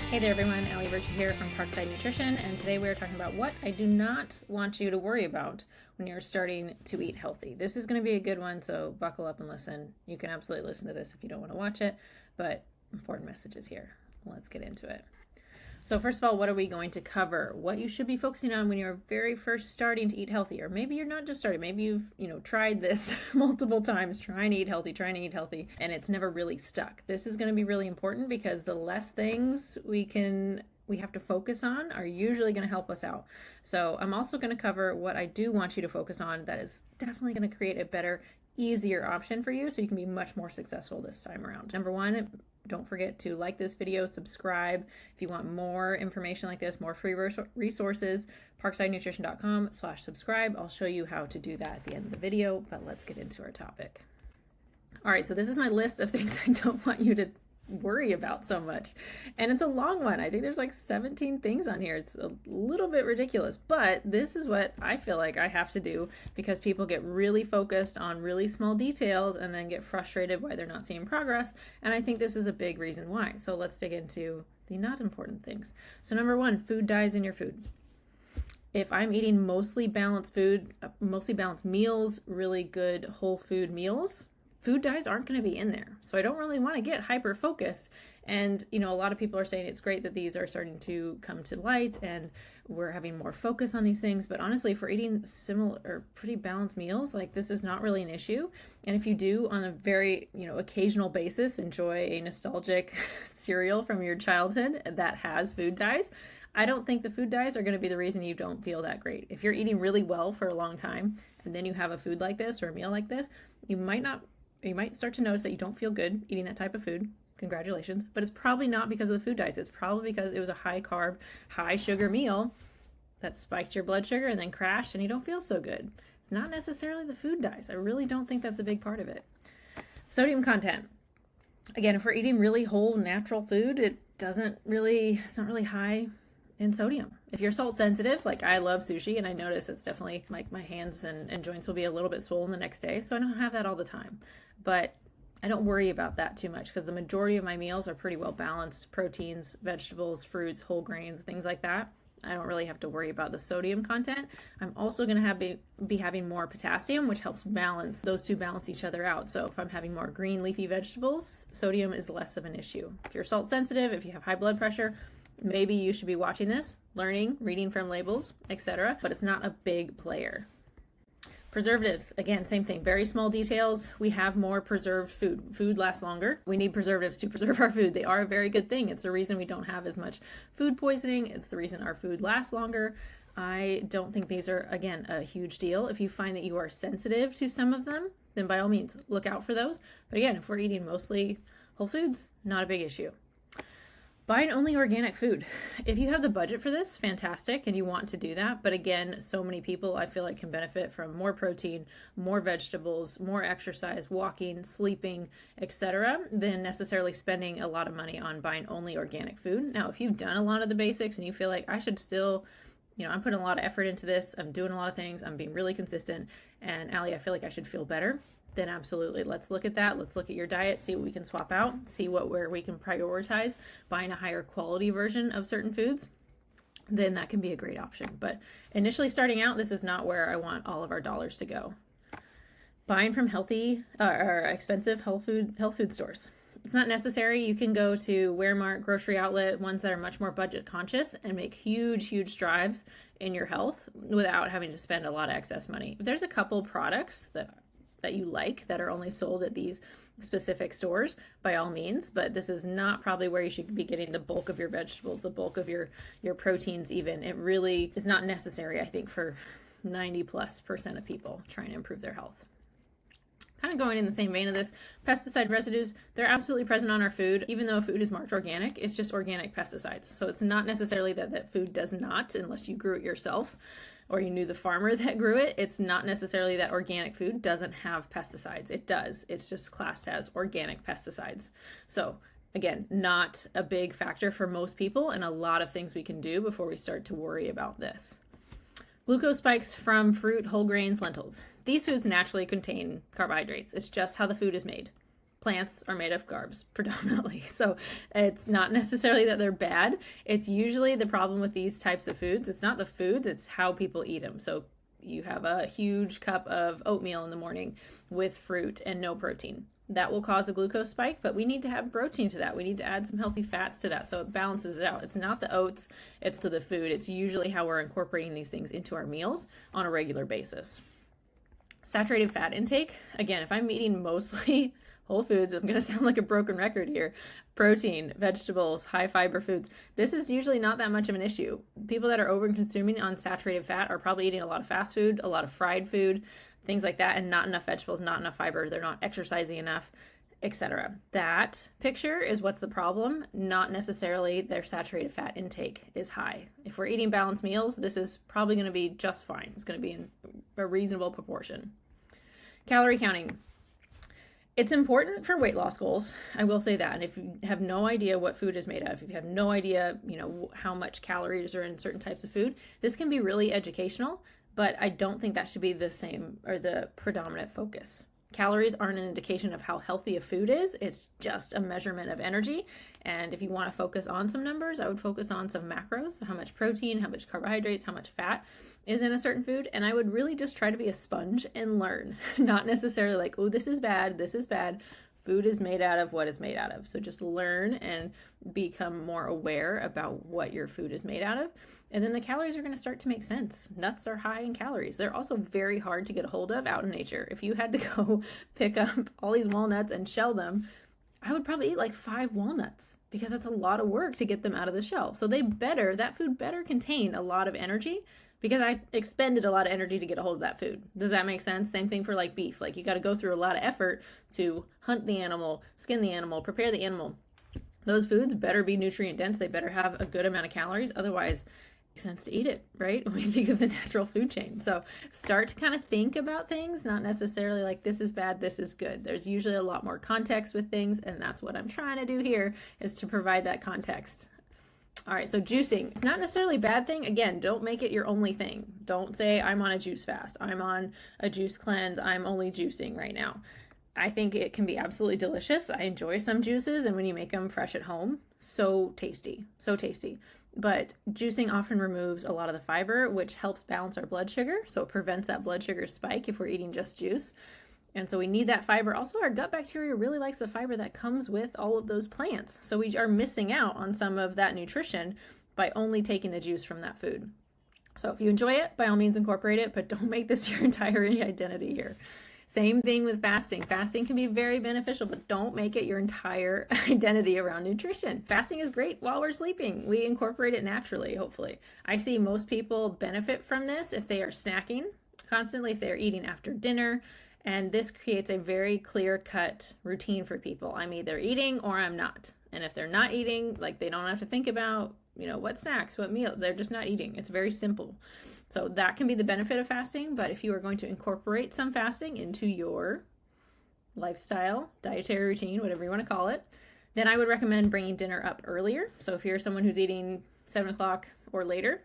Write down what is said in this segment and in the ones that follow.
Hey there everyone, Allie Virtue here from Parkside Nutrition, and today we are talking about what I do not want you to worry about when you're starting to eat healthy. This is going to be a good one, so buckle up and listen. You can absolutely listen to this if you don't want to watch it, but important messages here. Let's get into it. So first of all, what are we going to cover? What you should be focusing on when you're very first starting to eat healthy, or maybe you're not just starting. Maybe you've tried this multiple times, trying to eat healthy, and it's never really stuck. This is going to be really important because the less things we have to focus on are usually going to help us out. So I'm also going to cover what I do want you to focus on that is definitely going to create a better, easier option for you so you can be much more successful this time around. Number one, don't forget to like this video, subscribe. If you want more information like this, more free resources, parksidenutrition.com/subscribe. I'll show you how to do that at the end of the video, but let's get into our topic. All right, so this is my list of things I don't want you to worry about so much. And it's a long one. I think there's like 17 things on here. It's a little bit ridiculous, but this is what I feel like I have to do because people get really focused on really small details and then get frustrated why they're not seeing progress. And I think this is a big reason why. So let's dig into the not important things. So number one, food dyes in your food. If I'm eating mostly balanced food, mostly balanced meals, really good whole food meals, food dyes aren't going to be in there. So I don't really want to get hyper focused. And, a lot of people are saying it's great that these are starting to come to light and we're having more focus on these things. But honestly, if we're eating similar or pretty balanced meals, like this is not really an issue. And if you do on a very, occasional basis, enjoy a nostalgic cereal from your childhood that has food dyes, I don't think the food dyes are going to be the reason you don't feel that great. If you're eating really well for a long time and then you have a food like this or a meal like this, you might start to notice that you don't feel good eating that type of food. Congratulations. But it's probably not because of the food dyes. It's probably because it was a high carb, high sugar meal that spiked your blood sugar and then crashed and you don't feel so good. It's not necessarily the food dyes. I really don't think that's a big part of it. Sodium content. Again, if we're eating really whole natural food, it's not really high in sodium. If you're salt sensitive, like I love sushi and I notice it's definitely like my hands and joints will be a little bit swollen the next day. So I don't have that all the time, but I don't worry about that too much because the majority of my meals are pretty well balanced: proteins, vegetables, fruits, whole grains, things like that. I don't really have to worry about the sodium content. I'm also going to be having more potassium, which helps balance. Those two balance each other out. So if I'm having more green leafy vegetables, sodium is less of an issue. If you're salt sensitive, if you have high blood pressure, maybe you should be watching this, learning, reading from labels, etc. But it's not a big player. Preservatives, again, same thing, very small details. We have more preserved food. Food lasts longer. We need preservatives to preserve our food. They are a very good thing. It's the reason we don't have as much food poisoning. It's the reason our food lasts longer. I don't think these are, again, a huge deal. If you find that you are sensitive to some of them, then by all means, look out for those. But again, if we're eating mostly whole foods, not a big issue. Buying only organic food. If you have the budget for this, fantastic, and you want to do that. But again, so many people I feel like can benefit from more protein, more vegetables, more exercise, walking, sleeping, etc., than necessarily spending a lot of money on buying only organic food. Now, if you've done a lot of the basics and you feel like I should still, I'm putting a lot of effort into this, I'm doing a lot of things, I'm being really consistent, and Allie, I feel like I should feel better, then absolutely, let's look at that. Let's look at your diet, see what we can swap out, see where we can prioritize buying a higher quality version of certain foods. Then that can be a great option. But initially starting out, this is not where I want all of our dollars to go. Buying from healthy or expensive health food stores. It's not necessary. You can go to Walmart, grocery outlet, ones that are much more budget conscious and make huge strides in your health without having to spend a lot of excess money. If there's a couple products that you like that are only sold at these specific stores, by all means, but this is not probably where you should be getting the bulk of your vegetables, the bulk of your proteins even. It really is not necessary, I think, for 90+% of people trying to improve their health. Kind of going in the same vein of this, pesticide residues, they're absolutely present on our food. Even though food is marked organic, it's just organic pesticides. So it's not necessarily that food does not, unless you grew it yourself or you knew the farmer that grew it. It's not necessarily that organic food doesn't have pesticides. It does. It's just classed as organic pesticides. So again, not a big factor for most people, and a lot of things we can do before we start to worry about this. Glucose spikes from fruit, whole grains, lentils. These foods naturally contain carbohydrates. It's just how the food is made. Plants are made of carbs predominantly. So it's not necessarily that they're bad. It's usually the problem with these types of foods. It's not the foods, it's how people eat them. So you have a huge cup of oatmeal in the morning with fruit and no protein. That will cause a glucose spike, but we need to have protein to that. We need to add some healthy fats to that so it balances it out. It's not the oats, it's to the food. It's usually how we're incorporating these things into our meals on a regular basis. Saturated fat intake, again, if I'm eating mostly whole foods, I'm going to sound like a broken record here. Protein, vegetables, high fiber foods. This is usually not that much of an issue. People that are over consuming on saturated fat are probably eating a lot of fast food, a lot of fried food, things like that, and not enough vegetables, not enough fiber. They're not exercising enough, etc. That picture is what's the problem, not necessarily their saturated fat intake is high. If we're eating balanced meals, this is probably going to be just fine. It's going to be in a reasonable proportion. Calorie counting. It's important for weight loss goals. I will say that. And if you have no idea what food is made of, if you have no idea, how much calories are in certain types of food, this can be really educational, but I don't think that should be the same or the predominant focus. Calories aren't an indication of how healthy a food is. It's just a measurement of energy. And if you want to focus on some numbers, I would focus on some macros, so how much protein, how much carbohydrates, how much fat is in a certain food. And I would really just try to be a sponge and learn, not necessarily like, oh, this is bad, this is bad. Food is made out of what it's made out of. So just learn and become more aware about what your food is made out of. And then the calories are going to start to make sense. Nuts are high in calories. They're also very hard to get a hold of out in nature. If you had to go pick up all these walnuts and shell them, I would probably eat like 5 walnuts because that's a lot of work to get them out of the shell. So that food better contain a lot of energy because I expended a lot of energy to get a hold of that food. Does that make sense? Same thing for like beef. Like you got to go through a lot of effort to hunt the animal, skin the animal, prepare the animal. Those foods better be nutrient dense. They better have a good amount of calories. Otherwise, it makes sense to eat it, right? When we think of the natural food chain. So start to kind of think about things, not necessarily like this is bad, this is good. There's usually a lot more context with things, and that's what I'm trying to do here is to provide that context. All right, so juicing, not necessarily a bad thing. Again, don't make it your only thing. Don't say, I'm on a juice fast. I'm on a juice cleanse. I'm only juicing right now. I think it can be absolutely delicious. I enjoy some juices, and when you make them fresh at home, so tasty, so tasty. But juicing often removes a lot of the fiber, which helps balance our blood sugar. So it prevents that blood sugar spike if we're eating just juice. And so we need that fiber. Also, our gut bacteria really likes the fiber that comes with all of those plants. So we are missing out on some of that nutrition by only taking the juice from that food. So if you enjoy it, by all means incorporate it, but don't make this your entire identity here. Same thing with fasting. Fasting can be very beneficial, but don't make it your entire identity around nutrition. Fasting is great while we're sleeping. We incorporate it naturally, hopefully. I see most people benefit from this if they are snacking constantly, if they're eating after dinner. And this creates a very clear-cut routine for people. I'm either eating or I'm not. And if they're not eating, like they don't have to think about, what snacks, what meal, they're just not eating. It's very simple. So that can be the benefit of fasting. But if you are going to incorporate some fasting into your lifestyle, dietary routine, whatever you want to call it, then I would recommend bringing dinner up earlier. So if you're someone who's eating 7 o'clock or later,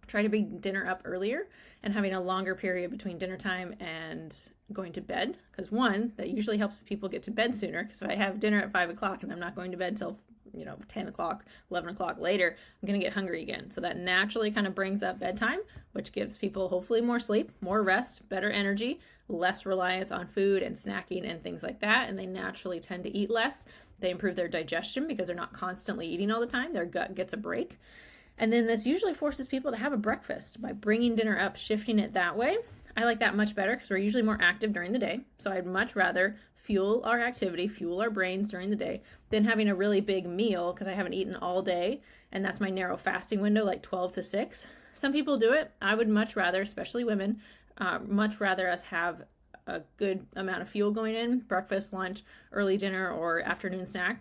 try to bring dinner up earlier and having a longer period between dinner time and going to bed. Because one, that usually helps people get to bed sooner. Because if I have dinner at 5 o'clock and I'm not going to bed till 10 o'clock, 11 o'clock later, I'm going to get hungry again. So that naturally kind of brings up bedtime, which gives people hopefully more sleep, more rest, better energy, less reliance on food and snacking and things like that. And they naturally tend to eat less. They improve their digestion because they're not constantly eating all the time. Their gut gets a break. And then this usually forces people to have a breakfast by bringing dinner up, shifting it that way. I like that much better because we're usually more active during the day. So I'd much rather fuel our activity, fuel our brains during the day than having a really big meal because I haven't eaten all day. And that's my narrow fasting window, like 12 to 6. Some people do it. I would much rather, especially women, much rather us have a good amount of fuel going in, breakfast, lunch, early dinner, or afternoon snack,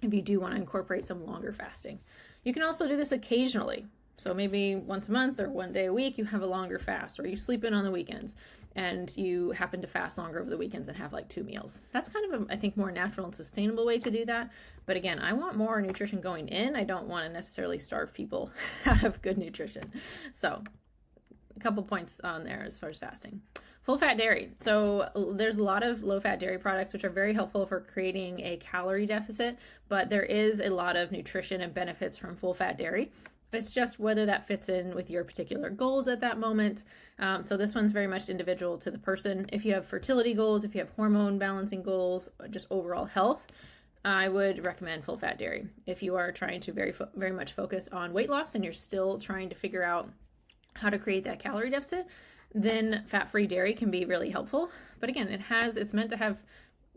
if you do want to incorporate some longer fasting. You can also do this occasionally. So maybe once a month or one day a week, you have a longer fast, or you sleep in on the weekends and you happen to fast longer over the weekends and have like 2 meals. That's kind of I think, more natural and sustainable way to do that. But again, I want more nutrition going in. I don't want to necessarily starve people out of good nutrition. So a couple points on there as far as fasting. Full fat dairy. So there's a lot of low fat dairy products which are very helpful for creating a calorie deficit, but there is a lot of nutrition and benefits from full fat dairy. It's just whether that fits in with your particular goals at that moment. So this one's very much individual to the person. If you have fertility goals, if you have hormone balancing goals, just overall health, I would recommend full fat dairy. If you are trying to very much focus on weight loss and you're still trying to figure out how to create that calorie deficit, then fat-free dairy can be really helpful. But again, it's meant to have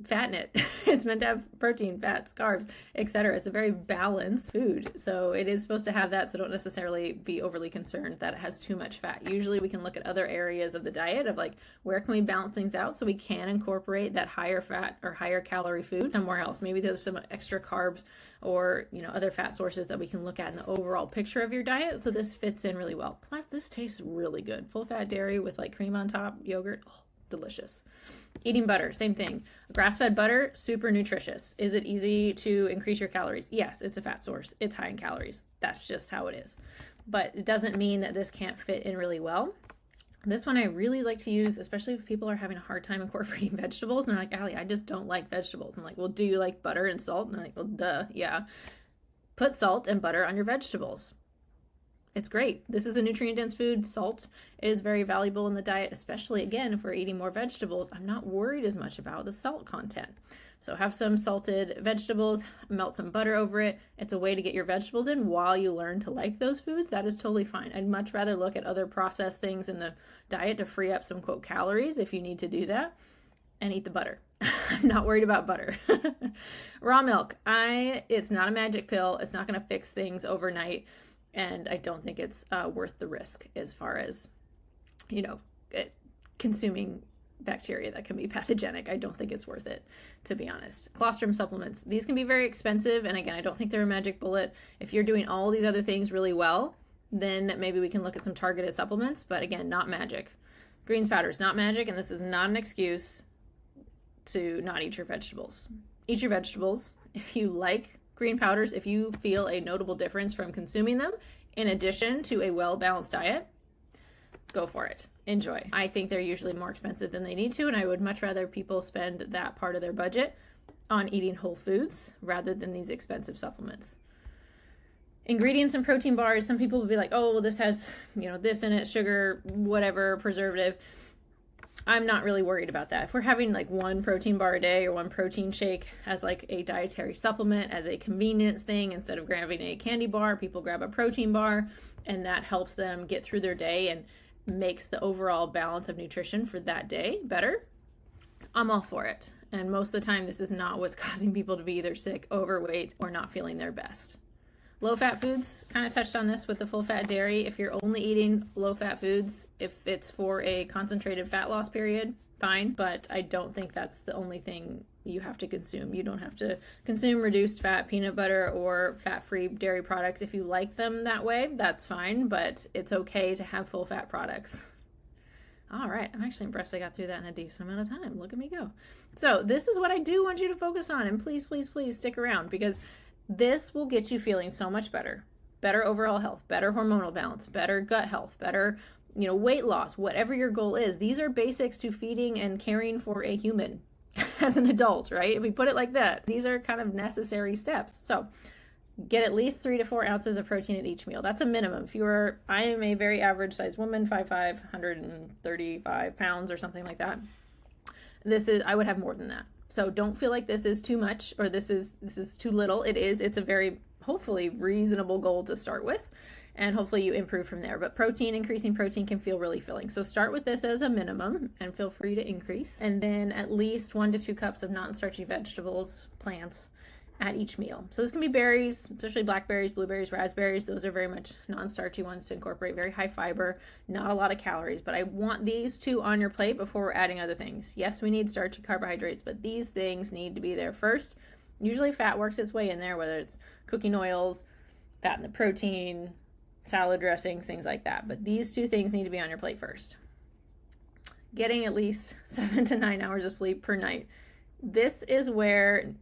fat in it. It's meant to have protein, fats, carbs, etc. It's a very balanced food. So it is supposed to have that. So don't necessarily be overly concerned that it has too much fat. Usually we can look at other areas of the diet of like, where can we balance things out so we can incorporate that higher fat or higher calorie food somewhere else. Maybe there's some extra carbs or, other fat sources that we can look at in the overall picture of your diet. So this fits in really well. Plus this tastes really good. Full fat dairy with like cream on top, yogurt. Oh, delicious. Eating butter, same thing. Grass-fed butter, super nutritious. Is it easy to increase your calories? Yes, it's a fat source. It's high in calories. That's just how it is. But it doesn't mean that this can't fit in really well. This one I really like to use, especially if people are having a hard time incorporating vegetables. And they're like, Allie, I just don't like vegetables. I'm like, well, do you like butter and salt? And I'm like, well, duh, yeah. Put salt and butter on your vegetables. It's great. This is a nutrient-dense food. Salt is very valuable in the diet, especially, again, if we're eating more vegetables. I'm not worried as much about the salt content. So have some salted vegetables, melt some butter over it. It's a way to get your vegetables in while you learn to like those foods. That is totally fine. I'd much rather look at other processed things in the diet to free up some, quote, calories if you need to do that, and eat the butter. I'm not worried about butter. Raw milk. It's not a magic pill. It's not going to fix things overnight. And I don't think it's worth the risk as far as, consuming bacteria that can be pathogenic. I don't think it's worth it, to be honest. Colostrum supplements. These can be very expensive. And again, I don't think they're a magic bullet. If you're doing all these other things really well, then maybe we can look at some targeted supplements. But again, not magic. Greens powder is not magic. And this is not an excuse to not eat your vegetables. Eat your vegetables. If you like green powders, if you feel a notable difference from consuming them, in addition to a well-balanced diet, go for it. Enjoy. I think they're usually more expensive than they need to, and I would much rather people spend that part of their budget on eating whole foods rather than these expensive supplements. Ingredients and protein bars, some people will be like, oh, well, this has, this in it, sugar, whatever, preservative. I'm not really worried about that. If we're having like one protein bar a day or one protein shake as like a dietary supplement, as a convenience thing, instead of grabbing a candy bar, people grab a protein bar, and that helps them get through their day and makes the overall balance of nutrition for that day better. I'm all for it. And most of the time, this is not what's causing people to be either sick, overweight, or not feeling their best. Low-fat foods, kind of touched on this with the full-fat dairy. If you're only eating low-fat foods, if it's for a concentrated fat loss period, fine. But I don't think that's the only thing you have to consume. You don't have to consume reduced fat peanut butter or fat-free dairy products. If you like them that way, that's fine. But it's okay to have full-fat products. All right, I'm actually impressed I got through that in a decent amount of time. Look at me go. So this is what I do want you to focus on. And please, please, please stick around, because this will get you feeling so much better. Better overall health, better hormonal balance, better gut health, better, weight loss, whatever your goal is. These are basics to feeding and caring for a human as an adult, right? If we put it like that, these are kind of necessary steps. So get at least 3 to 4 ounces of protein at each meal. That's a minimum. I am a very average sized woman, 5'5", 135 pounds or something like that. I would have more than that. So don't feel like this is too much or this is too little. It's a very, hopefully, reasonable goal to start with, and hopefully you improve from there. But increasing protein can feel really filling. So start with this as a minimum and feel free to increase. And then at least 1 to 2 cups of non-starchy vegetables, plants, at each meal. So this can be berries, especially blackberries, blueberries, raspberries. Those are very much non-starchy ones to incorporate, very high fiber, not a lot of calories. But I want these 2 on your plate before we're adding other things. Yes, we need starchy carbohydrates, but these things need to be there first. Usually fat works its way in there, whether it's cooking oils, fat in the protein, salad dressings, things like that. But these 2 things need to be on your plate first. Getting at least 7 to 9 hours of sleep per night. This is where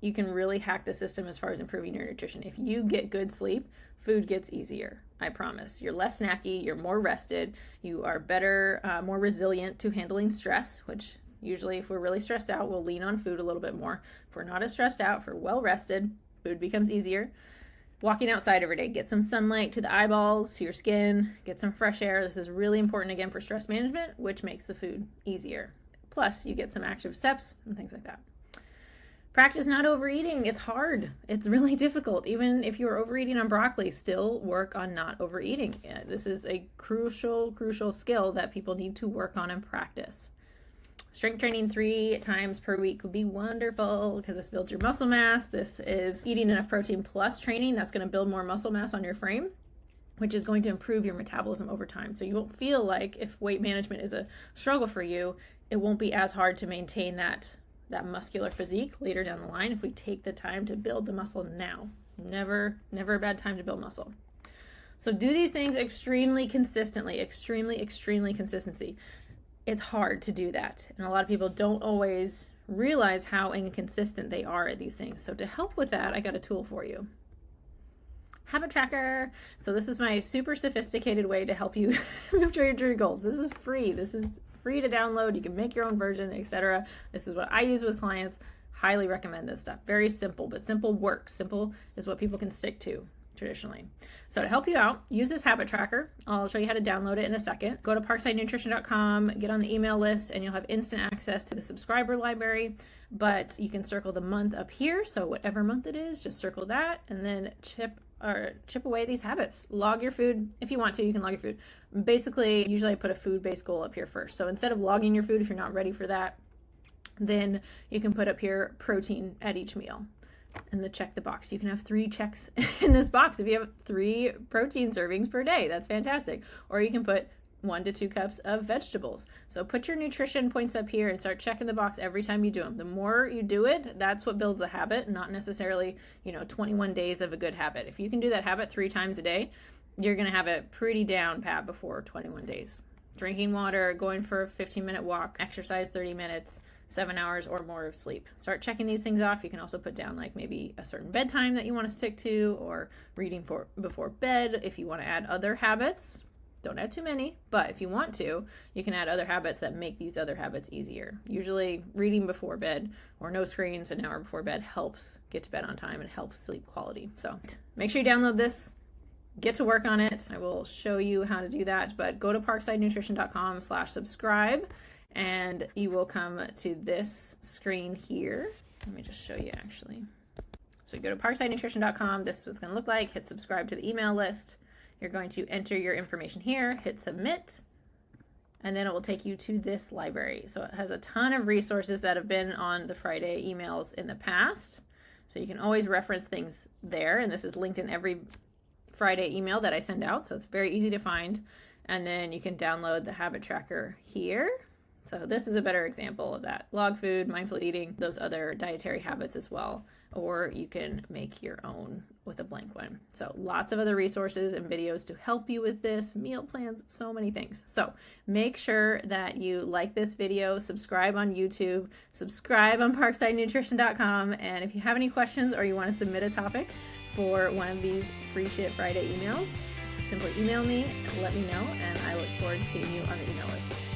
you can really hack the system as far as improving your nutrition. If you get good sleep, food gets easier. I promise. You're less snacky, you're more rested, you are better, more resilient to handling stress, which usually if we're really stressed out, we'll lean on food a little bit more. If we're not as stressed out, if we're well rested, food becomes easier. Walking outside every day, get some sunlight to the eyeballs, to your skin, get some fresh air. This is really important again for stress management, which makes the food easier. Plus, you get some active steps and things like that. Practice not overeating. It's hard. It's really difficult. Even if you're overeating on broccoli, still work on not overeating. This is a crucial skill that people need to work on and practice. Strength training 3 times per week would be wonderful because this builds your muscle mass. This is eating enough protein plus training. That's going to build more muscle mass on your frame, which is going to improve your metabolism over time. So you won't feel like if weight management is a struggle for you, it won't be as hard to maintain that muscular physique later down the line if we take the time to build the muscle now. Never a bad time to build muscle. So do these things extremely consistently, extremely consistency. It's hard to do that. And a lot of people don't always realize how inconsistent they are at these things. So to help with that, I got a tool for you. Habit Tracker. So this is my super sophisticated way to help you move toward your goals. This is free. This is free to download. You can make your own version, etc. This is what I use with clients. Highly recommend this stuff. Very simple, but simple works. Simple is what people can stick to traditionally. So to help you out, use this habit tracker. I'll show you how to download it in a second. Go to parksidenutrition.com, get on the email list, and you'll have instant access to the subscriber library. But you can circle the month up here. So whatever month it is, just circle that and then chip away these habits. Log your food. If you want to, you can log your food. Basically, usually I put a food-based goal up here first. So instead of logging your food, if you're not ready for that, then you can put up here protein at each meal and then check the box. You can have 3 checks in this box if you have 3 protein servings per day. That's fantastic. Or you can put 1 to 2 cups of vegetables. So put your nutrition points up here and start checking the box every time you do them. The more you do it, that's what builds the habit, not necessarily, 21 days of a good habit. If you can do that habit 3 times a day, you're going to have it pretty down pat before 21 days. Drinking water, going for a 15-minute walk, exercise 30 minutes, 7 hours or more of sleep. Start checking these things off. You can also put down like maybe a certain bedtime that you want to stick to, or reading before bed. If you want to add other habits, don't add too many, but if you want to, you can add other habits that make these other habits easier. Usually reading before bed or no screens an hour before bed helps get to bed on time and helps sleep quality. So make sure you download this, get to work on it. I will show you how to do that, but go to parksidenutrition.com/subscribe and you will come to this screen here. Let me just show you actually. So you go to parksidenutrition.com. This is what it's going to look like. Hit subscribe to the email list. You're going to enter your information here, hit submit, and then it will take you to this library. So it has a ton of resources that have been on the Friday emails in the past. So you can always reference things there. And this is linked in every Friday email that I send out. So it's very easy to find. And then you can download the habit tracker here. So this is a better example of that. Log food, mindful eating, those other dietary habits as well. Or you can make your own with a blank one. So lots of other resources and videos to help you with this, meal plans, so many things. So make sure that you like this video, subscribe on YouTube, subscribe on parksidenutrition.com. And if you have any questions or you want to submit a topic for one of these Free Shit Friday emails, simply email me, let me know, and I look forward to seeing you on the email list.